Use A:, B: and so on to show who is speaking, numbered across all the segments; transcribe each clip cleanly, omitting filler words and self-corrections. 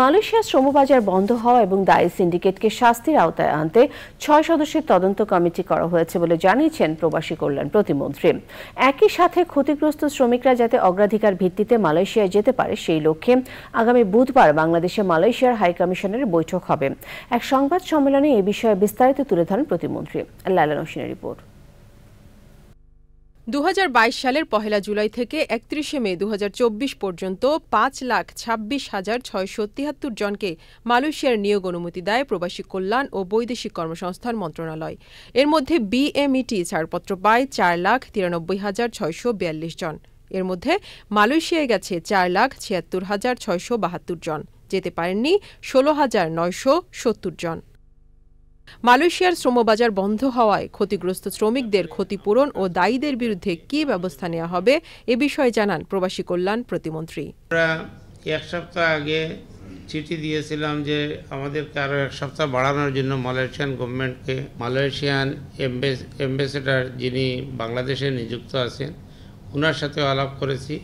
A: মালয়েশিয়ার শ্রমবাজার বন্ধ হওয়া এবং দায়ী সিন্ডিকেটকে শাস্তির আওতায় আনতে 6 সদস্যের তদন্ত কমিটি করা হয়েছে বলে জানিয়েছেন প্রবাসী কল্যাণ প্রতিমন্ত্রী। একই সাথে ক্ষতিগ্রস্ত শ্রমিকরা যাতে অগ্রাধিকার ভিত্তিতে মালয়েশিয়ায় যেতে পারে সেই লক্ষ্যে আগামী বুধবার বাংলাদেশে মালয়েশিয়ার হাইকমিশনের বৈঠক হবে। এক সংবাদ সম্মেলনে এ বিষয়ে বিস্তারিত তুলে ধরেন প্রতিমন্ত্রী। লায়লা নওশিনের রিপোর্ট।
B: 2022 সালের 1 জুলাই থেকে 31 মে 2024 পর্যন্ত 5,26,673 জনকে মালয়েশিয়ার নিয়োগ অনুমতি দেয় প্রবাসী কল্যাণ ও বৈদেশিক কর্মসংস্থান মন্ত্রণালয়। এর মধ্যে বিএমইটি ছাড়পত্র পায় 4,93,642 জন। এর মধ্যে মালয়েশিয়ায় গেছে 4,76,672 জন, যেতে পারেননি 16,970 জন। মালয়েশিয়ার শ্রমবাজার বন্ধ হওয়ায় ক্ষতিগ্রস্ত শ্রমিকদের ক্ষতিপূরণ ও দায়ীদের বিরুদ্ধে কী ব্যবস্থা নেওয়া হবে এ বিষয়ে জানান প্রবাসী কল্যাণ প্রতিমন্ত্রী।
C: আমরা এক সপ্তাহ আগে চিঠি দিয়েছিলাম যে আমাদেরকে আরও এক সপ্তাহ বাড়ানোর জন্য মালয়েশিয়ান গভর্নমেন্টকে। মালয়েশিয়ান অ্যাম্বাসেডর যিনি বাংলাদেশে নিযুক্ত আছেন ওনার সাথেও আলাপ করেছি।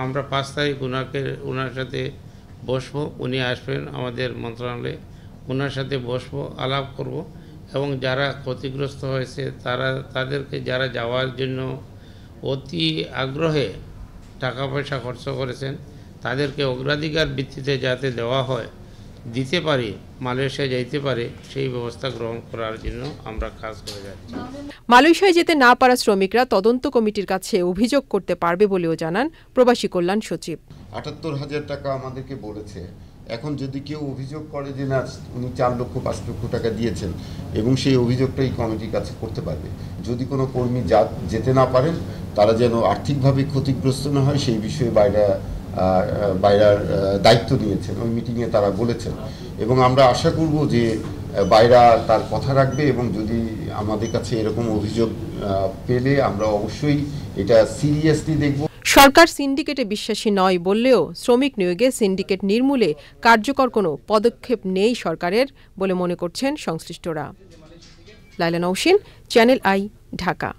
C: আমরা 5 তারিখ ওনার সাথে বসবো, উনি আসবেন আমাদের মন্ত্রণালয়ে, ওনার সাথে বসবো, আলাপ করব এবং যারা ক্ষতিগ্রস্ত হয়েছে তাদেরকে যারা যাওয়ার জন্য অতি আগ্রহে টাকা পয়সা খরচ করেছেন তাদেরকে অগ্রাধিকার ভিত্তিতে যাতে দেওয়া হয়, দিতে পারি, মালয়েশিয়া যাইতে পারে সেই ব্যবস্থা গ্রহণ করার জন্য আমরা কাজ করে যাচ্ছি।
B: মালয়েশিয়ায় যেতে না পারা শ্রমিকরা তদন্ত কমিটির কাছে অভিযোগ করতে পারবে বলেও জানান প্রবাসী কল্যাণ সচিব।
D: 78,000 টাকা আমাদেরকে বলেছে। এখন যদি কেউ অভিযোগ করে যে না উনি 4 লক্ষ 5 লক্ষ টাকা দিয়েছেন এবং সেই অভিযোগটা এই কমিটির কাছে করতে পারবে। যদি কোনো কর্মী যেতে না পারেন তারা যেন আর্থিকভাবে ক্ষতিগ্রস্ত না হয় সেই বিষয়ে বাইরার দায়িত্ব নিয়েছেন, ওই মিটিংয়ে তারা বলেছেন এবং আমরা আশা করব যে বাইরা তার কথা রাখবে এবং যদি আমাদের কাছে এরকম অভিযোগ পেলে আমরা অবশ্যই এটা সিরিয়াসলি দেখব।
B: সরকার সিন্ডিকেটে বিশ্বাসী নয় বললেও শ্রমিক নিয়োগে সিন্ডিকেট নির্মূলে কার্যকর কোনো পদক্ষেপ নেই সরকারের বলে মনে করছেন সংশ্লিষ্টরা। Laila Nowshin, channel I, Dhaka.